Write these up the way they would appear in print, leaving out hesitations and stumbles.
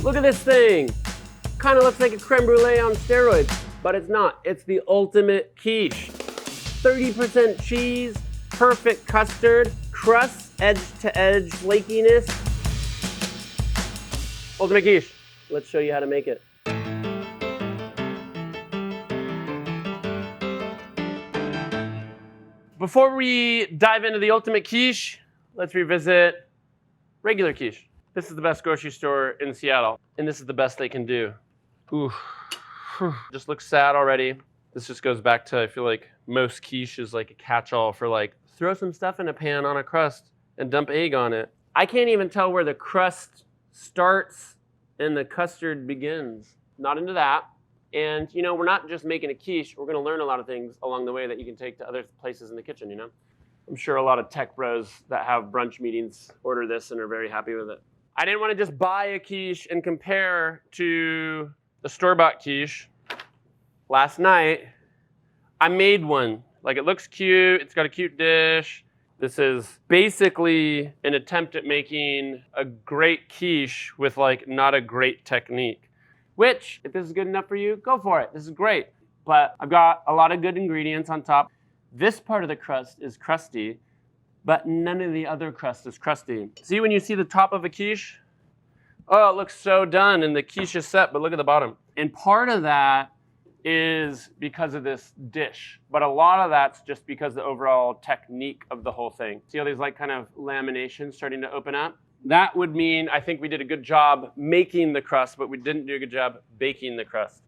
Look at this thing. Kind of looks like a creme brulee on steroids, but it's not. It's the ultimate quiche. 30% cheese, perfect custard, crust, edge-to-edge flakiness. Ultimate quiche. Let's show you how to make it. Before we dive into the ultimate quiche, let's revisit regular quiche. This is the best grocery store in Seattle, and this is the best they can do. Ooh, just looks sad already. This just goes back to, I feel like most quiche is like a catch-all for like, throw some stuff in a pan on a crust and dump egg on it. I can't even tell where the crust starts and the custard begins. Not into that. And you know, we're not just making a quiche, we're gonna learn a lot of things along the way that you can take to other places in the kitchen, you know? I'm sure a lot of tech bros that have brunch meetings order this and are very happy with it. I didn't wanna just buy a quiche and compare to the store-bought quiche. Last night, I made one. Like, it looks cute, it's got a cute dish. This is basically an attempt at making a great quiche with like not a great technique. Which, if this is good enough for you, go for it. This is great. But I've got a lot of good ingredients on top. This part of the crust is crusty, but none of the other crust is crusty. See when you see the top of a quiche? Oh, it looks so done and the quiche is set, but look at the bottom. And part of that is because of this dish, but a lot of that's just because of the overall technique of the whole thing. See how there's like kind of laminations starting to open up? That would mean I think we did a good job making the crust, but we didn't do a good job baking the crust.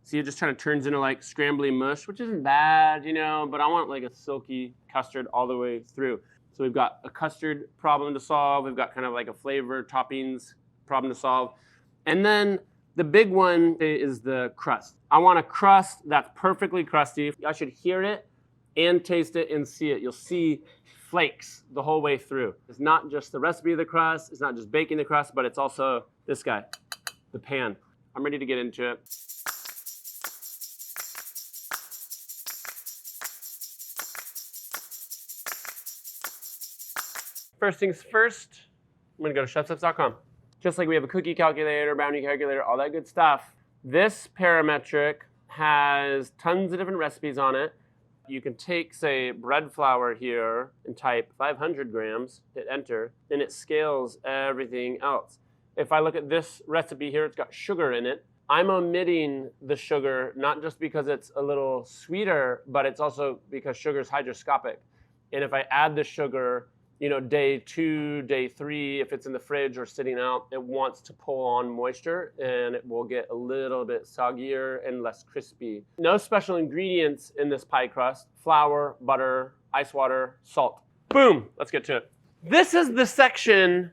See, it just kind of turns into like scrambly mush, which isn't bad, you know, but I want like a silky custard all the way through. So we've got a custard problem to solve. We've got kind of like a flavor toppings problem to solve. And then the big one is the crust. I want a crust that's perfectly crusty. I should hear it and taste it and see it. You'll see flakes the whole way through. It's not just the recipe of the crust, it's not just baking the crust, but it's also this guy, the pan. I'm ready to get into it. First things first, I'm gonna go to ChefSteps.com. Just like we have a cookie calculator, bounty calculator, all that good stuff. This parametric has tons of different recipes on it. You can take, say, bread flour here and type 500 grams, hit enter, and it scales everything else. If I look at this recipe here, it's got sugar in it. I'm omitting the sugar, not just because it's a little sweeter, but it's also because sugar is hygroscopic. And if I add the sugar, you know, day 2, day 3, if it's in the fridge or sitting out, it wants to pull on moisture and it will get a little bit soggier and less crispy. No special ingredients in this pie crust: flour, butter, ice water, salt. Boom, let's get to it. This is the section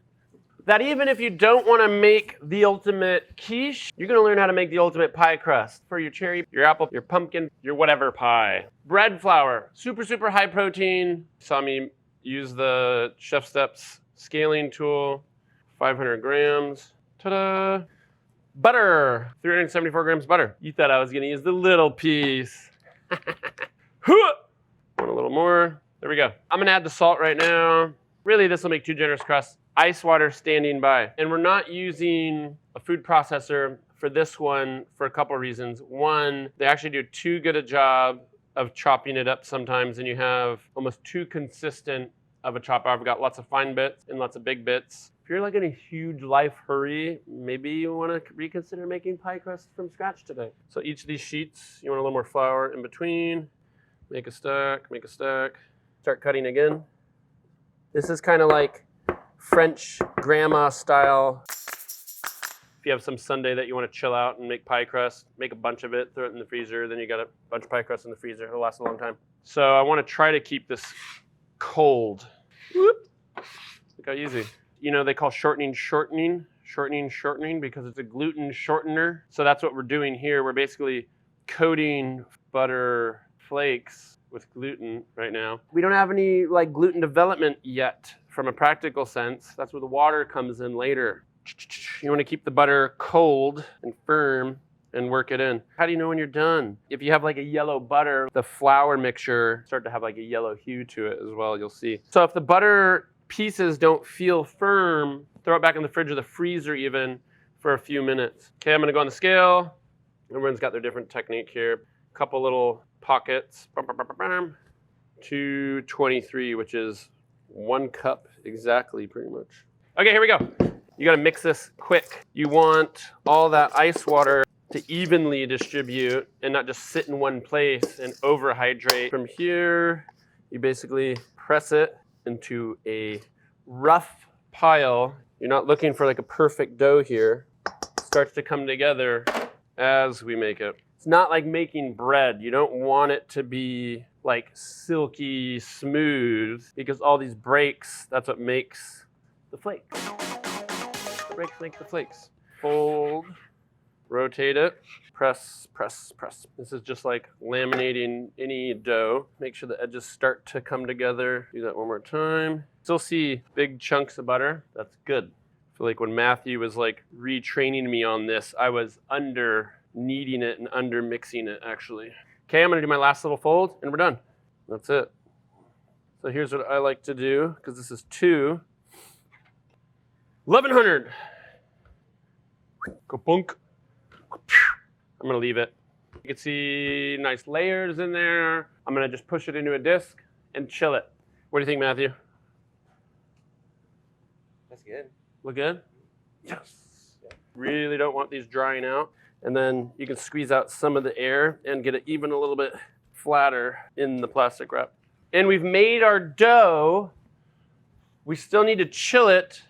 that even if you don't want to make the ultimate quiche, you're going to learn how to make the ultimate pie crust for your cherry, your apple, your pumpkin, your whatever pie. Bread flour, super, super high protein. Saw me use the ChefSteps scaling tool, 500 grams, ta-da! Butter, 374 grams butter. You thought I was gonna use the little piece. Want a little more, there we go. I'm gonna add the salt right now. Really, this will make 2 generous crusts. Ice water standing by. And we're not using a food processor for this one for a couple of reasons. One, they actually do too good a job of chopping it up sometimes, and you have almost too consistent of a chop. I've got lots of fine bits and lots of big bits. If you're like in a huge life hurry, maybe you want to reconsider making pie crust from scratch today. So each of these sheets, you want a little more flour in between. Make a stack, make a stack. Start cutting again. This is kind of like French grandma style. If you have some Sunday that you want to chill out and make pie crust, make a bunch of it, throw it in the freezer, then you got a bunch of pie crust in the freezer. It'll last a long time. So I want to try to keep this cold. Whoop. Look how easy. You know, they call shortening because it's a gluten shortener. So that's what we're doing here. We're basically coating butter flakes with gluten right now. We don't have any like gluten development yet from a practical sense. That's where the water comes in later. You want to keep the butter cold and firm and work it in. How do you know when you're done? If you have like a yellow butter, the flour mixture start to have like a yellow hue to it as well, you'll see. So if the butter pieces don't feel firm, throw it back in the fridge or the freezer even for a few minutes. Okay, I'm gonna go on the scale. Everyone's got their different technique here. Couple little pockets. 223, which is 1 cup exactly, pretty much. Okay, here we go. You gotta mix this quick. You want all that ice water to evenly distribute and not just sit in one place and overhydrate. From here, you basically press it into a rough pile. You're not looking for like a perfect dough here. It starts to come together as we make it. It's not like making bread. You don't want it to be like silky smooth because all these breaks, that's what makes the flakes. The breaks make the flakes. Fold, rotate it, press, press, press. This is just like laminating any dough. Make sure the edges start to come together. Do that one more time. Still see big chunks of butter. That's good. I feel like when Matthew was like retraining me on this, I was under kneading it and under mixing it actually. Okay, I'm gonna do my last little fold and we're done. That's it. So here's what I like to do, because this is 1100. Ka-punk. I'm gonna leave it. You can see nice layers in there. I'm gonna just push it into a disc and chill it. What do you think, Matthew? That's good. Look good? Yes. Really don't want these drying out. And then you can squeeze out some of the air and get it even a little bit flatter in the plastic wrap. And we've made our dough. We still need to chill it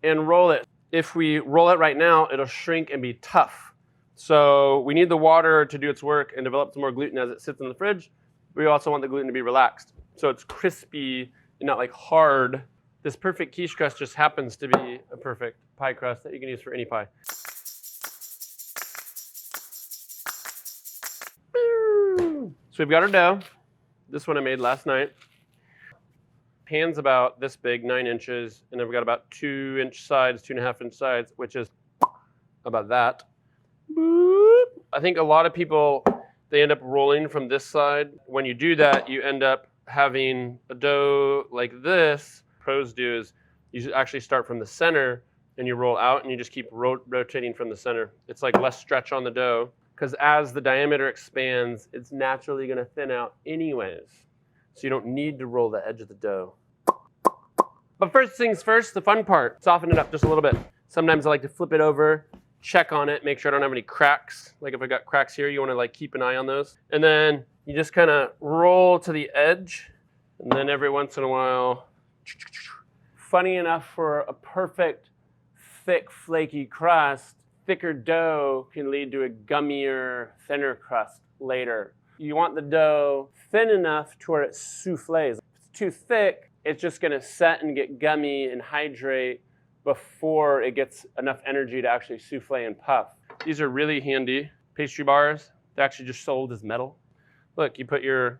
and roll it. If we roll it right now, it'll shrink and be tough. So we need the water to do its work and develop some more gluten as it sits in the fridge. We also want the gluten to be relaxed, so it's crispy and not like hard. This perfect quiche crust just happens to be a perfect pie crust that you can use for any pie. So we've got our dough. This one I made last night. Pan's about this big, 9 inches, and I've got about 2-inch sides, 2.5-inch sides, which is about that. Boop. I think a lot of people, they end up rolling from this side. When you do that, you end up having a dough like this. Pros do is you actually start from the center and you roll out and you just keep rotating from the center. It's like less stretch on the dough, because as the diameter expands, it's naturally going to thin out anyways. So you don't need to roll the edge of the dough. But first things first, the fun part, soften it up just a little bit. Sometimes I like to flip it over, check on it, make sure I don't have any cracks. Like if I got cracks here, you want to like keep an eye on those. And then you just kind of roll to the edge, and then every once in a while, funny enough, for a perfect, thick, flaky crust, thicker dough can lead to a gummier, thinner crust later. You want the dough thin enough to where it souffles. If it's too thick, it's just gonna set and get gummy and hydrate before it gets enough energy to actually souffle and puff. These are really handy pastry bars. They're actually just sold as metal. Look, you put your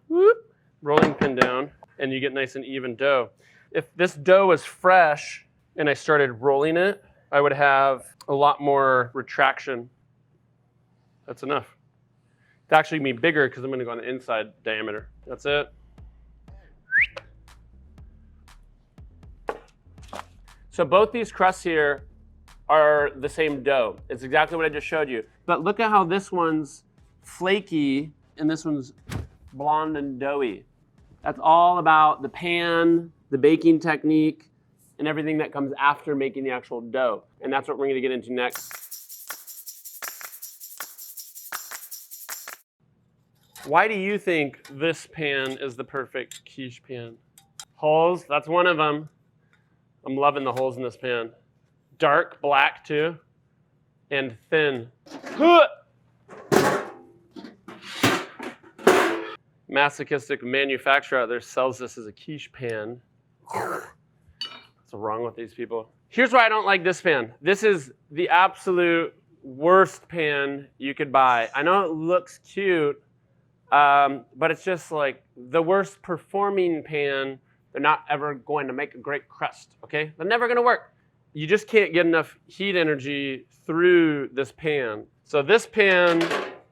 rolling pin down and you get nice and even dough. If this dough was fresh and I started rolling it, I would have a lot more retraction. That's enough. It's actually gonna be bigger because I'm gonna go on the inside diameter. That's it. So both these crusts here are the same dough. It's exactly what I just showed you. But look at how this one's flaky and this one's blonde and doughy. That's all about the pan, the baking technique, and everything that comes after making the actual dough. And that's what we're gonna get into next. Why do you think this pan is the perfect quiche pan? Holes, that's one of them. I'm loving the holes in this pan. Dark black too, and thin. Masochistic manufacturer out there sells this as a quiche pan. What's wrong with these people? Here's why I don't like this pan. This is the absolute worst pan you could buy. I know it looks cute, but it's just like the worst performing pan. They're not ever going to make a great crust, okay? They're never gonna work. You just can't get enough heat energy through this pan. So this pan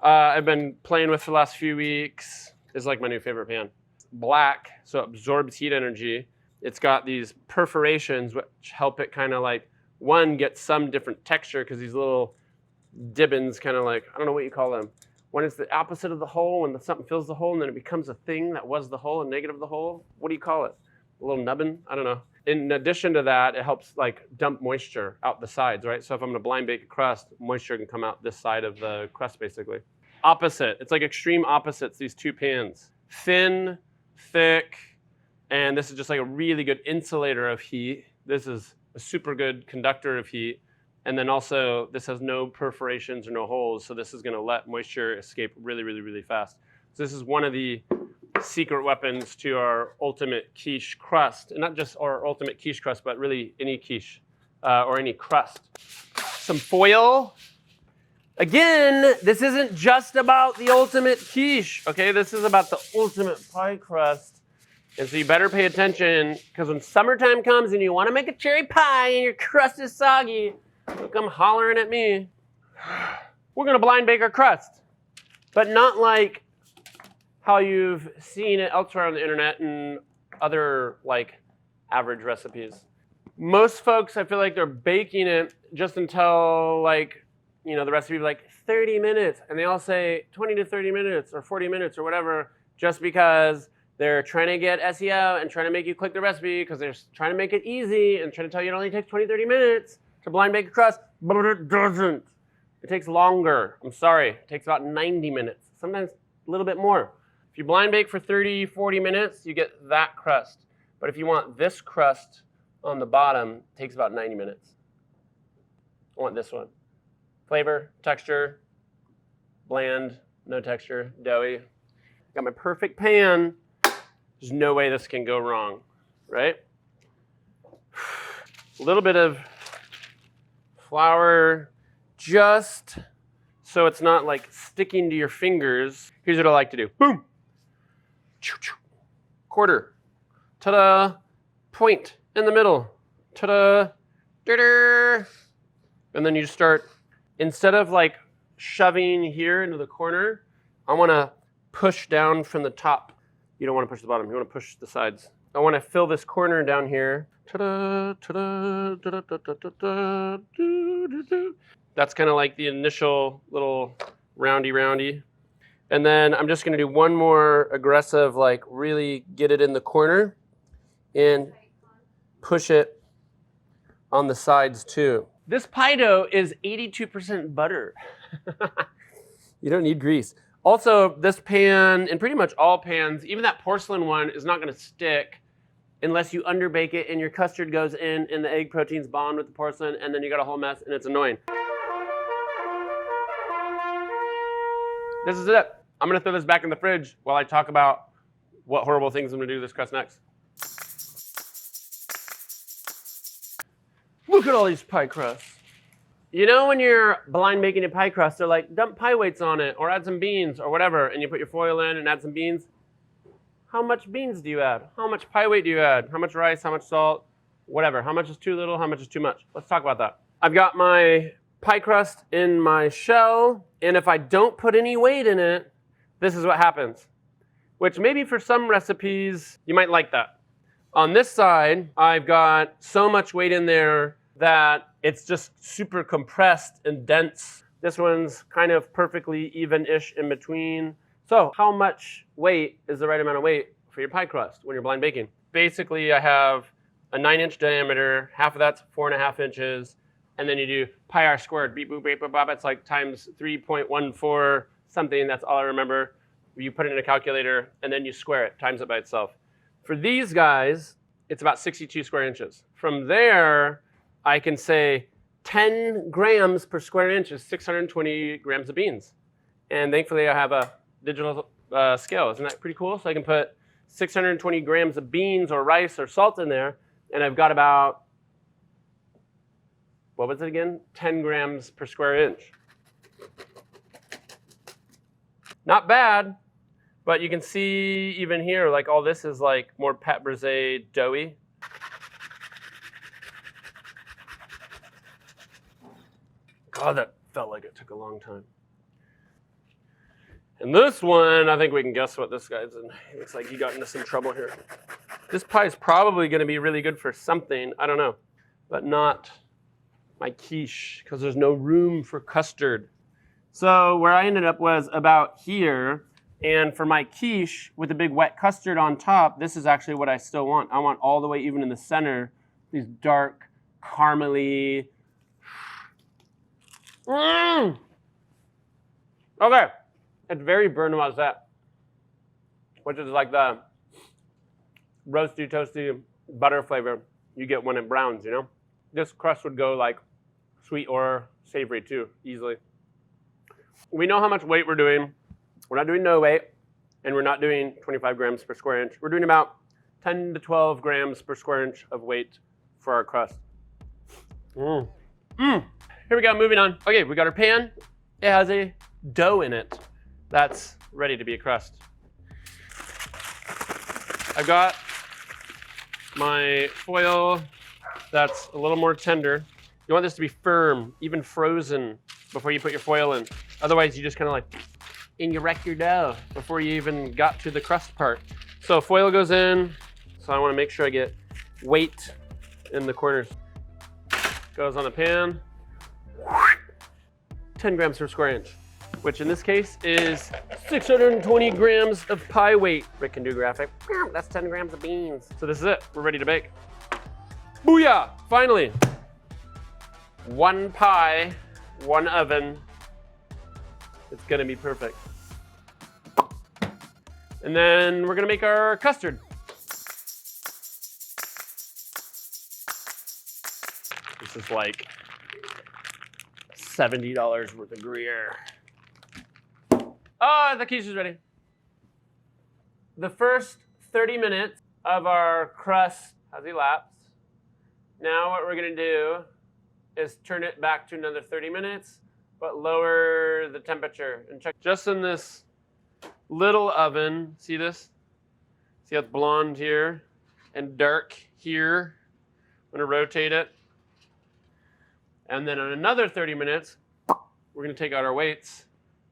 I've been playing with for the last few weeks. Is like my new favorite pan. Black, so it absorbs heat energy. it's got these perforations which help it kind of like, one, get some different texture because these little dibbins kind of like, I don't know what you call them. One is the opposite of the hole, when something fills the hole and then it becomes a thing that was the hole, a negative of the hole. What do you call it? A little nubbin? I don't know. In addition to that, it helps like dump moisture out the sides, right? So if I'm gonna blind bake a crust, moisture can come out this side of the crust basically. Opposite, it's like extreme opposites, these two pans. Thin, thick, and this is just like a really good insulator of heat. This is a super good conductor of heat. And then also, this has no perforations or no holes, so this is gonna let moisture escape really, really, really fast. So this is one of the secret weapons to our ultimate quiche crust. And not just our ultimate quiche crust, but really any quiche or any crust. Some foil. Again, this isn't just about the ultimate quiche, okay? This is about the ultimate pie crust. And so you better pay attention, because when summertime comes and you want to make a cherry pie and your crust is soggy, don't come hollering at me. We're going to blind bake our crust, but not like how you've seen it elsewhere on the internet and other like average recipes. Most folks, I feel like they're baking it just until like, you know, the recipe is like 30 minutes, and they all say 20 to 30 minutes or 40 minutes or whatever, just because they're trying to get SEO and trying to make you click the recipe because they're trying to make it easy and trying to tell you it only takes 20, 30 minutes to blind bake a crust, but it doesn't. It takes longer. I'm sorry. It takes about 90 minutes, sometimes a little bit more. If you blind bake for 30, 40 minutes, you get that crust. But if you want this crust on the bottom, it takes about 90 minutes. I want this one. Flavor, texture, bland, no texture, doughy. Got my perfect pan. There's no way this can go wrong, right? A little bit of flour, just so it's not like sticking to your fingers. Here's what I like to do. Boom. Quarter. Ta-da. Point in the middle. Ta-da. Da-da. And then you start, instead of like shoving here into the corner, I want to push down from the top. You don't want to push the bottom. You want to push the sides. I want to fill this corner down here. Ta-da, ta-da, da-da, da-da, da-da, da-da. That's kind of like the initial little roundy. And then I'm just going to do one more aggressive, like really get it in the corner and push it on the sides too. This pie dough is 82% butter. You don't need grease. Also, this pan, and pretty much all pans, even that porcelain one, is not going to stick unless you underbake it and your custard goes in and the egg proteins bond with the porcelain, and then you got a whole mess and it's annoying. This is it. I'm going to throw this back in the fridge while I talk about what horrible things I'm going to do to this crust next. Look at all these pie crusts. You know when you're blind baking a pie crust, they're like, dump pie weights on it, or add some beans, or whatever, and you put your foil in and add some beans. How much beans do you add? How much pie weight do you add? How much rice, how much salt, whatever. How much is too little, how much is too much? Let's talk about that. I've got my pie crust in my shell, and if I don't put any weight in it, this is what happens. Which maybe for some recipes, you might like that. On this side, I've got so much weight in there that it's just super compressed and dense. This one's kind of perfectly even-ish in between. So how much weight is the right amount of weight for your pie crust when you're blind baking? Basically, I have a 9-inch diameter, half of that's 4.5 inches, and then you do pi r squared, beep, boop, beep, boop, bop. It's like times 3.14 something, that's all I remember. You put it in a calculator, and then you square it, times it by itself. For these guys, it's about 62 square inches. From there, I can say 10 grams per square inch is 620 grams of beans. And thankfully, I have a digital scale. Isn't that pretty cool? So I can put 620 grams of beans or rice or salt in there, and I've got about, what was it again? 10 grams per square inch. Not bad, but you can see even here, like all this is like more pâte brisée doughy. God, that felt like it took a long time. And this one, I think we can guess what this guy's in. It looks like he got into some trouble here. This pie is probably going to be really good for something, I don't know, but not my quiche because there's no room for custard. So where I ended up was about here, and for my quiche with the big wet custard on top, this is actually what I still want. I want all the way even in the center, these dark, caramely. Okay, it's very Bernoisette, which is like the roasty, toasty butter flavor you get when it browns, you know? This crust would go like sweet or savory too, easily. We know how much weight we're doing. We're not doing no weight, and we're not doing 25 grams per square inch. We're doing about 10 to 12 grams per square inch of weight for our crust. Here we go, moving on. Okay, we got our pan. It has a dough in it. That's ready to be a crust. I've got my foil that's a little more tender. You want this to be firm, even frozen, before you put your foil in. Otherwise, you just kind of like, and you wreck your dough before you even got to the crust part. So foil goes in, so I want to make sure I get weight in the corners. Goes on the pan. 10 grams per square inch, which in this case is 620 grams of pie weight. Rick can do graphic. That's 10 grams of beans. So this is it. We're ready to bake. Booyah! Finally. One pie, one oven. It's gonna be perfect. And then we're gonna make our custard. This is like $70 worth of Gruyere. Oh, the quiche is ready. The first 30 minutes of our crust has elapsed. Now what we're gonna do is turn it back to another 30 minutes, but lower the temperature and check just in this little oven. See this? See how it's blonde here and dark here? I'm gonna rotate it. And then in another 30 minutes, we're gonna take out our weights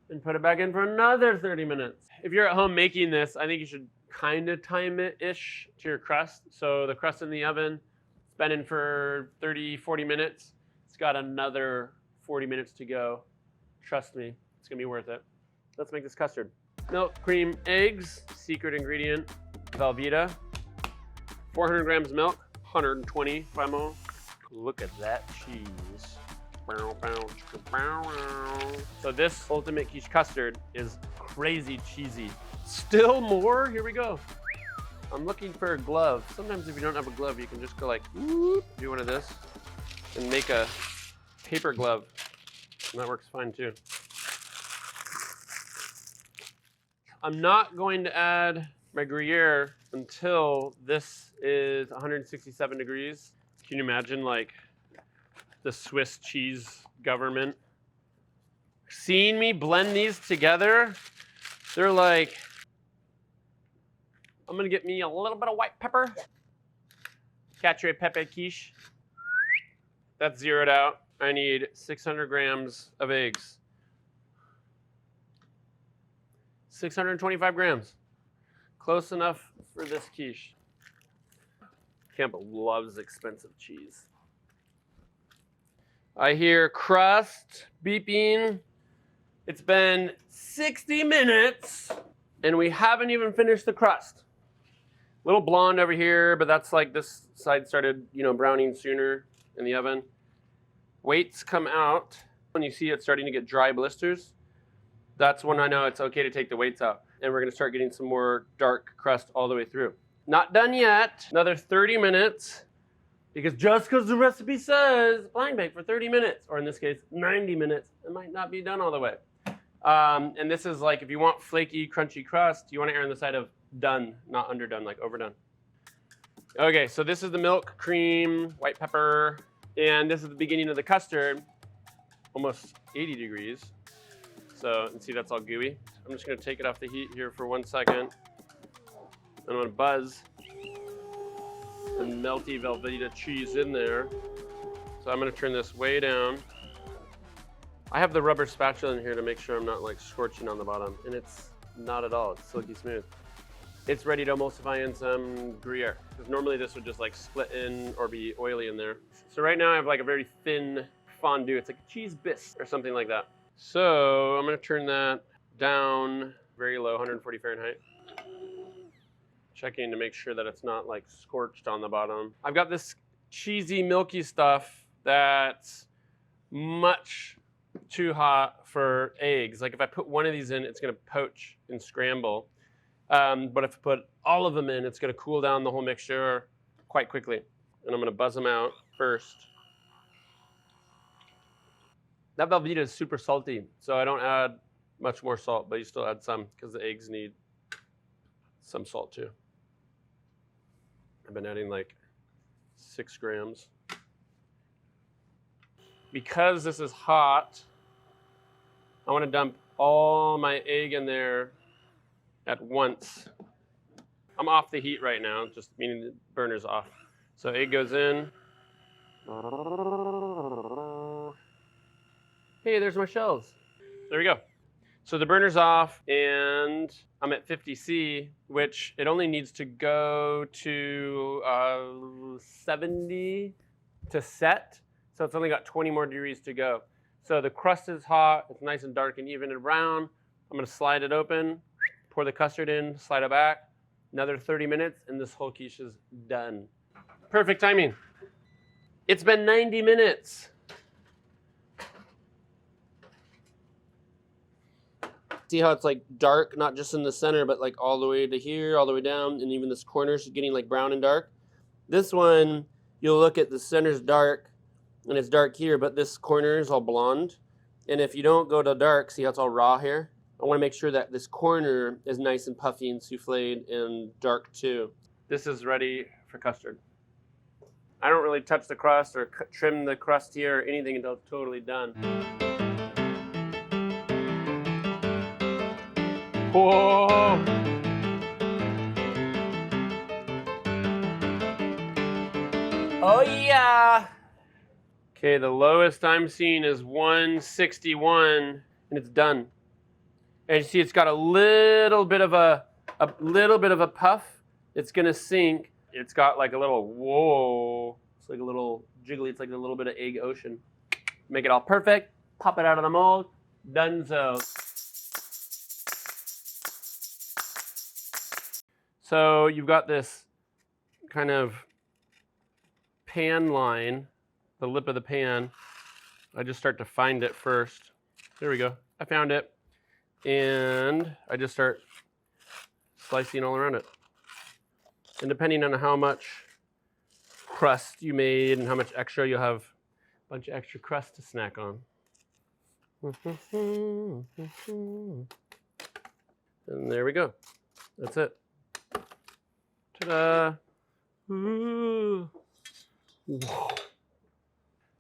and put it back in for another 30 minutes. If you're at home making this, I think you should kind of time it-ish to your crust. So the crust in the oven, it's been in for 30, 40 minutes. It's got another 40 minutes to go. Trust me, it's gonna be worth it. Let's make this custard. Milk, cream, eggs, secret ingredient, Velveeta. 400 grams milk, 120 ml. Look at that cheese. So this ultimate quiche custard is crazy cheesy. Still more, here we go. I'm looking for a glove. Sometimes if you don't have a glove, you can just go like, whoop, do one of this and make a paper glove. And that works fine too. I'm not going to add my Gruyere until this is 167 degrees. Can you imagine like the Swiss cheese government seeing me blend these together? They're like, I'm gonna get me a little bit of white pepper. Cacio e pepe quiche. That's zeroed out. I need 600 grams of eggs. 625 grams. Close enough for this quiche. Campbell loves expensive cheese. I hear crust beeping. It's been 60 minutes and we haven't even finished the crust. A little blonde over here, but that's like this side started, browning sooner in the oven. Weights come out. When you see it starting to get dry blisters, that's when I know it's okay to take the weights out. And we're gonna start getting some more dark crust all the way through. Not done yet. Another 30 minutes. Because just because the recipe says blind bake for 30 minutes, or in this case, 90 minutes, it might not be done all the way. And this is like, if you want flaky, crunchy crust, you want to err on the side of done, not underdone, like overdone. Okay, so this is the milk, cream, white pepper, and this is the beginning of the custard, almost 80 degrees. So, and see that's all gooey. I'm just gonna take it off the heat here for 1 second. I'm gonna buzz the melty Velveeta cheese in there. So I'm gonna turn this way down. I have the rubber spatula in here to make sure I'm not like scorching on the bottom, and it's not at all, it's silky smooth. it's ready to emulsify in some Gruyère. Because normally this would just like split in or be oily in there. So right now I have like a very thin fondue. It's like a cheese bisque or something like that. So I'm gonna turn that down very low, 140 Fahrenheit. Checking to make sure that it's not like scorched on the bottom. I've got this cheesy, milky stuff that's much too hot for eggs. Like if I put one of these in, it's gonna poach and scramble. But if I put all of them in, it's gonna cool down the whole mixture quite quickly. And I'm gonna buzz them out first. That Velveeta is super salty, so I don't add much more salt, but you still add some because the eggs need some salt too. I've been adding like 6 grams. Because this is hot, I want to dump all my egg in there at once. I'm off the heat right now, just meaning the burner's off. So egg goes in. Hey, there's my shells. There we go. So the burner's off and I'm at 50°C, which it only needs to go to 70 to set. So it's only got 20 more degrees to go. So the crust is hot, it's nice and dark and even and brown. I'm gonna slide it open, pour the custard in, slide it back, another 30 minutes, and this whole quiche is done. Perfect timing. It's been 90 minutes. See how it's like dark, not just in the center, but like all the way to here, all the way down, and even this corner is getting like brown and dark. This one, you'll look at the center's dark, and it's dark here, but this corner is all blonde. And if you don't go to dark, see how it's all raw here? I wanna make sure that this corner is nice and puffy and souffled and dark too. This is ready for custard. I don't really touch the crust or trim the crust here or anything until it's totally done. Whoa! Oh yeah! Okay, the lowest I'm seeing is 161, and it's done. And you see, it's got a little bit of a puff. It's gonna sink. It's got like a little whoa. It's like a little jiggly. It's like a little bit of egg ocean. Make it all perfect. Pop it out of the mold. Donezo. So you've got this kind of pan line, the lip of the pan. I just start to find it first. There we go. I found it. And I just start slicing all around it. And depending on how much crust you made and how much extra, you'll have a bunch of extra crust to snack on. And there we go. That's it. Ta-da! Ooh. Whoa.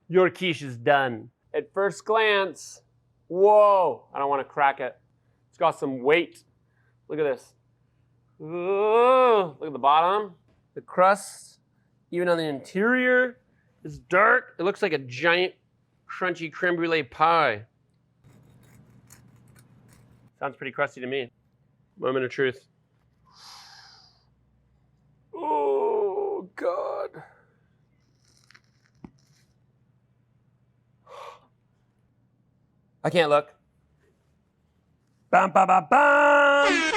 Your quiche is done. At first glance, whoa! I don't want to crack it. It's got some weight. Look at this. Ooh. Look at the bottom. The crust, even on the interior, is dark. It looks like a giant, crunchy creme brulee pie. Sounds pretty crusty to me. Moment of truth. Oh, God. I can't look. Bam, bam, bam, bam!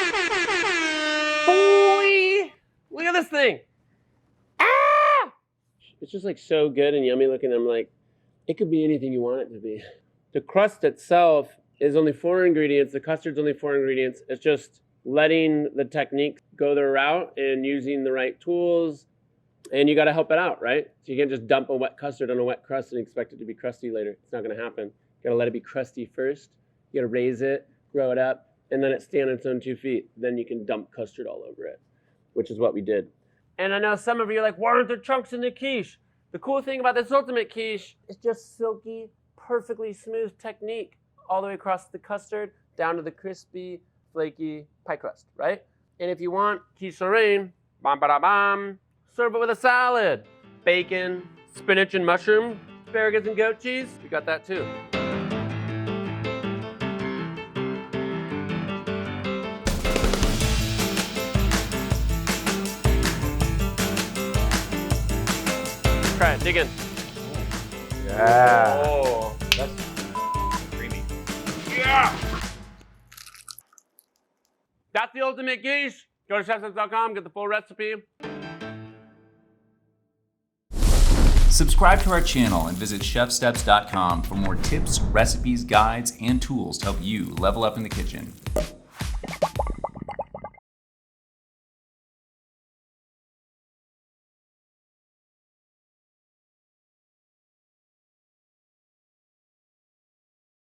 Boy! Look at this thing. Ah! It's just like so good and yummy looking. I'm like, it could be anything you want it to be. The crust itself is only 4 ingredients. The custard's only 4 ingredients. It's just letting the technique go their route and using the right tools. And you got to help it out, right? So you can't just dump a wet custard on a wet crust and expect it to be crusty later. It's not going to happen. You got to let it be crusty first. You got to raise it, grow it up, and then it stand on its own 2 feet. Then you can dump custard all over it, which is what we did. And I know some of you are like, why aren't there chunks in the quiche? The cool thing about this ultimate quiche is just silky, perfectly smooth technique all the way across the custard down to the crispy, flaky pie crust, right? And if you want quiche Lorraine, bam, ba, da, bam, serve it with a salad. Bacon, spinach and mushroom, asparagus and goat cheese, we got that too. Try it. Dig in. Yeah. Oh, that's creamy. Yeah. That's the ultimate quiche. Go to ChefSteps.com, get the full recipe. Subscribe to our channel and visit ChefSteps.com for more tips, recipes, guides, and tools to help you level up in the kitchen.